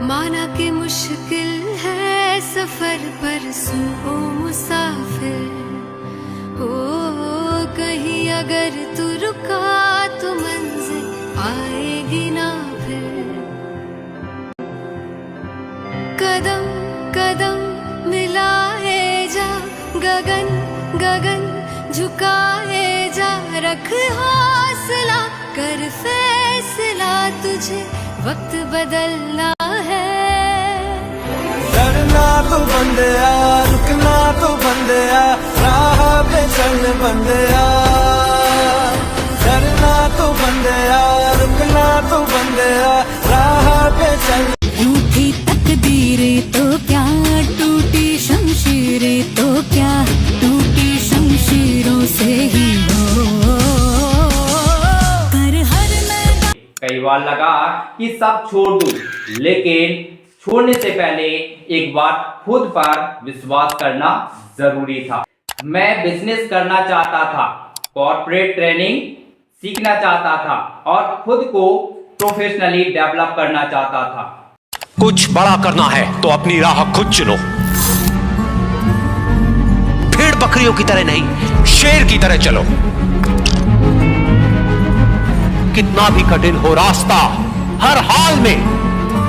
माना कि मुश्किल है सफर पर सुनो मुसाफिर हो, कहीं अगर तू रुका तो मंजिल आएगी ना फिर। कदम कदम मिलाए जा, गगन गगन झुकाए जा, रख हौसला कर फैसला, तुझे वक्त बदलना है। डरना तो बंदया, रुकना तो बंदया, राह पे चल बंदया। डरना तो बंदया, रुकना तो बंदया, राह पे चल। रूठी तकदीरें तो क्या, टूटी शमशीरें तो क्या, टूटी शमशीरों से ही हो। कई बार लगा कि सब छोड़ दूं, लेकिन छोड़ने से पहले एक बार खुद पर विश्वास करना जरूरी था। मैं बिजनेस करना चाहता था, कॉर्पोरेट ट्रेनिंग सीखना चाहता था और खुद को प्रोफेशनली डेवलप करना चाहता था। कुछ बड़ा करना है तो अपनी राह खुद चुनो। भेड़ बकरियों की तरह नहीं, शेर की तरह चलो। कितना भी कठिन हो रास्ता, हर हाल में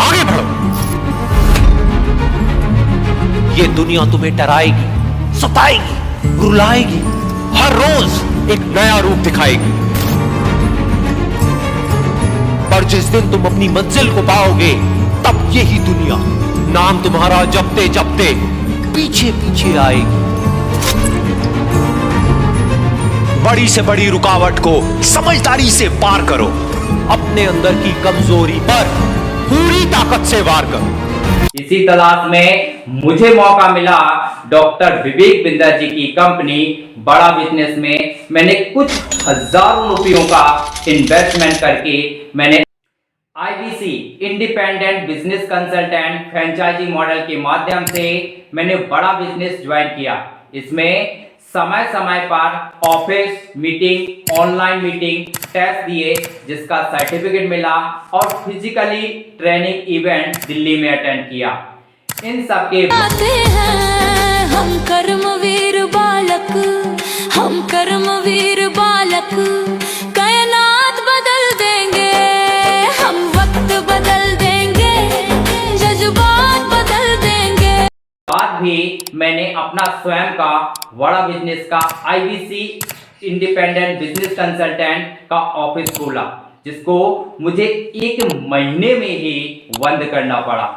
आगे बढ़ो। ये दुनिया तुम्हें डराएगी, सताएगी, रुलाएगी, हर रोज एक नया रूप दिखाएगी। पर जिस दिन तुम अपनी मंजिल को पाओगे, तब यही दुनिया नाम तुम्हारा जपते जपते पीछे पीछे आएगी। बड़ी से बड़ी रुकावट को समझदारी से पार करो, अपने अंदर की कमजोरी पर पूरी ताकत से वार करो। इसी तलाश में मुझे मौका मिला डॉक्टर विवेक बिंदर जी की कंपनी बड़ा बिजनेस में। मैंने कुछ हजारों रुपयों का इन्वेस्टमेंट करके मैंने IBC independent business consultant franchise model के माध्यम से मैंने बड़ा बिजनेस ज्वाइन किया। इसमें समय समय पर office meeting, online meeting, test दिए, जिसका सर्टिफिकेट मिला, और फिजिकली ट्रेनिंग इवेंट दिल्ली में अटेंड किया। इन सब के आते हैं हम कर्मवीर बालक, हम कर्मवीर बालक, कायनात बदल देंगे, हम वक्त बदल देंगे, जज्बात बदल देंगे। बाद भी मैंने अपना स्वयं का बड़ा बिजनेस का IBC इंडिपेंडेंट बिजनेस कंसल्टेंट का ऑफिस खोला, जिसको मुझे 1 महीने में ही बंद करना पड़ा।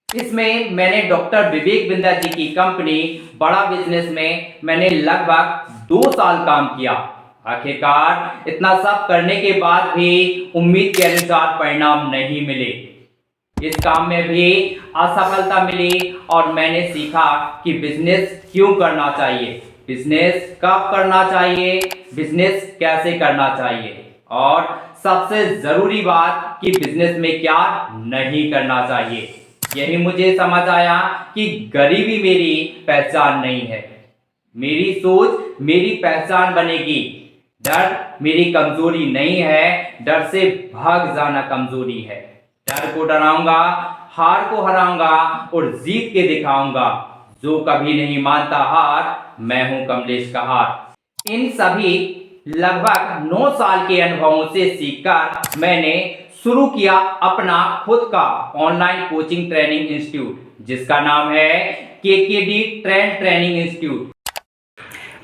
इसमें मैंने डॉक्टर विवेक बिंदर जी की कंपनी बड़ा बिजनेस में मैंने लगभग 2 साल काम किया। आखिरकार इतना सब करने के बाद भी उम्मीद के अनुसार परिणाम नहीं मिले। इस काम में भी असफलता मिली और मैंने सीखा कि बिजनेस क्यों करना चाहिए, बिजनेस कब करना चाहिए, बिजनेस कैसे करना चाहिए, और सबसे जरूरी बात कि बिजनेस में क्या नहीं करना चाहिए। यही मुझे समझ आया कि गरीबी मेरी पहचान नहीं है, मेरी सोच मेरी पहचान बनेगी। डर मेरी कमजोरी नहीं है, डर से भाग जाना कमजोरी है। डर को डराऊंगा, हार को हराऊंगा और जीत के दिखाऊंगा। जो कभी नहीं मानता हार, मैं हूं कमलेश कहार। इन सभी लगभग 9 साल के अनुभवों से सीखकर मैंने शुरू किया अपना खुद का ऑनलाइन कोचिंग ट्रेनिंग इंस्टीट्यूट, जिसका नाम है KKD ट्रेनिंग इंस्टीट्यूट।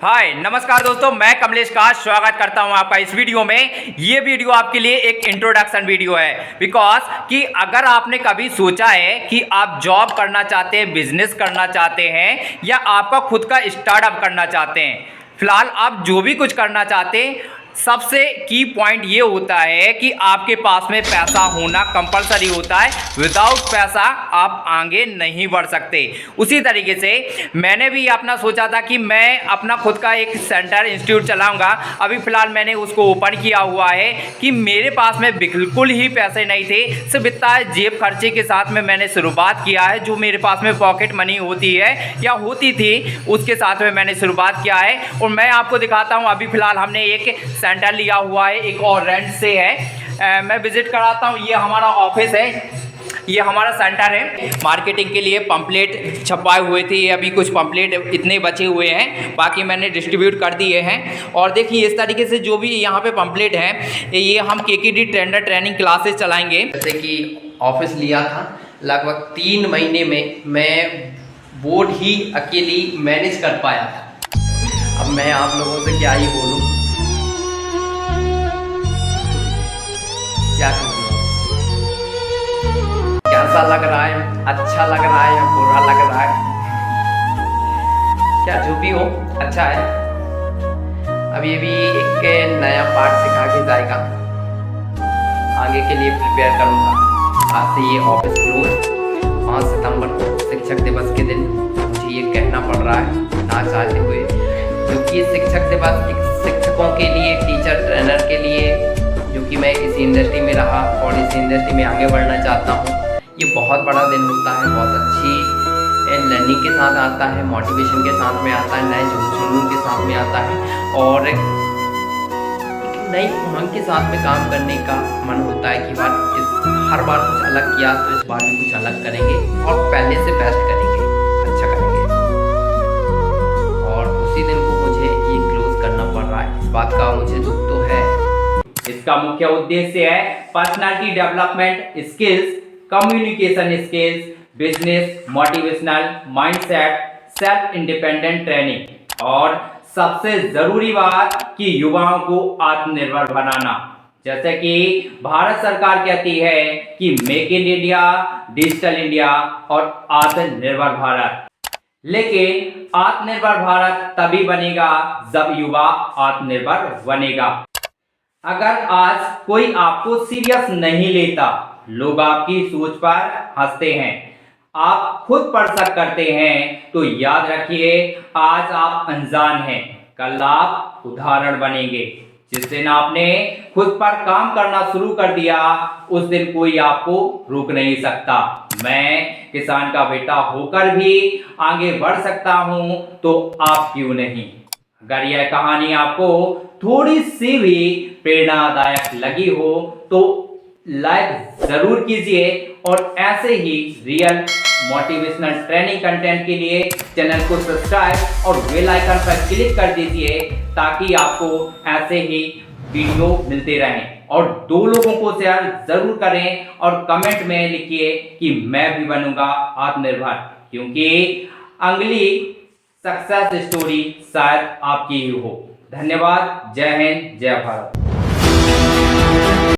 हाय नमस्कार दोस्तों, मैं कमलेश का स्वागत करता हूं आपका इस वीडियो में। ये वीडियो आपके लिए एक इंट्रोडक्शन वीडियो है, बिकॉज कि अगर आपने कभी सोचा है कि आप जॉब करना चाहते हैं, बिजनेस करना चाहते हैं, या आपका खुद का स्टार्टअप करना चाहते हैं, फिलहाल आप जो भी कुछ करना चाहते हैं, सबसे की पॉइंट ये होता है कि आपके पास में पैसा होना कंपलसरी होता है। विदाउट पैसा आप आगे नहीं बढ़ सकते। उसी तरीके से मैंने भी अपना सोचा था कि मैं अपना खुद का एक सेंटर इंस्टीट्यूट चलाऊंगा। अभी फ़िलहाल मैंने उसको ओपन किया हुआ है कि मेरे पास में बिल्कुल ही पैसे नहीं थे, सिर्फ इतना जेब खर्चे के साथ में मैंने शुरुआत किया है। जो मेरे पास में पॉकेट मनी होती है या होती थी, उसके साथ में मैंने शुरुआत किया है। और मैं आपको दिखाता हूँ, अभी फ़िलहाल हमने एक सेंटर लिया हुआ है, एक और रेंट से है। मैं विजिट कराता हूँ। ये हमारा ऑफिस है, ये हमारा सेंटर है। मार्केटिंग के लिए पंपलेट छपवाए हुए थे, ये अभी कुछ पंपलेट इतने बचे हुए हैं, बाकी मैंने डिस्ट्रीब्यूट कर दिए हैं। और देखिए इस तरीके से जो भी यहाँ पे पंपलेट हैं, ये हम KKD ट्रेनिंग क्लासेस चलाएंगे। जैसे कि ऑफिस लिया था, लगभग 3 महीने में मैं बोर्ड ही अकेली मैनेज कर पाया था। अब मैं आप लोगों से क्या ही बोलूँ, क्या कहूँ, कैसा लग रहा है, अच्छा लग रहा है या बुरा लग रहा है, क्या जो भी हो अच्छा है। अब ये भी एक नया पार्ट सिखा के जाएगा, आगे के लिए प्रिपेयर करूँगा। आज से ये ऑफिस क्लोज। 5 सितंबर को शिक्षक दिवस के दिन मुझे ये कहना पड़ रहा है ना चाहते हुए, क्योंकि शिक्षक दिवस एक शिक्षकों के लिए, टीचर ट्रेनर के लिए, जो कि मैं इस इंडस्ट्री में रहा और इस इंडस्ट्री में आगे बढ़ना चाहता हूँ, ये बहुत बड़ा दिन होता है। बहुत अच्छी लर्निंग के साथ आता है, मोटिवेशन के साथ में आता है, नए जुनून के साथ में आता है, और एक नई उमंग के साथ में काम करने का मन होता है कि हर बार कुछ अलग किया तो इस बार भी कुछ अलग करेंगे और पहले से बेस्ट करेंगे, अच्छा करेंगे। और उसी दिन को मुझे ये क्लोज करना पड़ रहा है, इस बात का मुझे दुख तो है। इसका मुख्य उद्देश्य है personality development skills, communication skills, business, motivational, mindset, self independent training. और सबसे जरूरी बात कि युवाओं को आत्मनिर्भर बनाना। जैसे कि भारत सरकार कहती है कि make in India, digital India और आत्मनिर्भर भारत। लेकिन आत्मनिर्भर भारत तभी बनेगा जब युवा आत्मनिर्भर बनेगा। अगर आज कोई आपको सीरियस नहीं लेता, लोग आपकी सोच पर हंसते हैं, आप खुद पर शक करते हैं, तो याद रखिए आज आप अनजान हैं, कल आप उदाहरण बनेंगे। जिस दिन आपने खुद पर काम करना शुरू कर दिया, उस दिन कोई आपको रोक नहीं सकता। मैं किसान का बेटा होकर भी आगे बढ़ सकता हूं, तो आप क्यों नहीं। अगर यह कहानी आपको थोड़ी सी भी प्रेरणादायक लगी हो तो लाइक जरूर कीजिए और ऐसे ही रियल मोटिवेशनल ट्रेनिंग कंटेंट के लिए चैनल को सब्सक्राइब और बेल आइकन पर क्लिक कर दीजिए, ताकि आपको ऐसे ही वीडियो मिलते रहें। और 2 लोगों को शेयर जरूर करें और कमेंट में लिखिए कि मैं भी बनूंगा आत्मनिर्भर, क्योंकि अगली सक्सेस स्टोरी शायद आपकी ही हो। धन्यवाद। जय हिंद, जय भारत।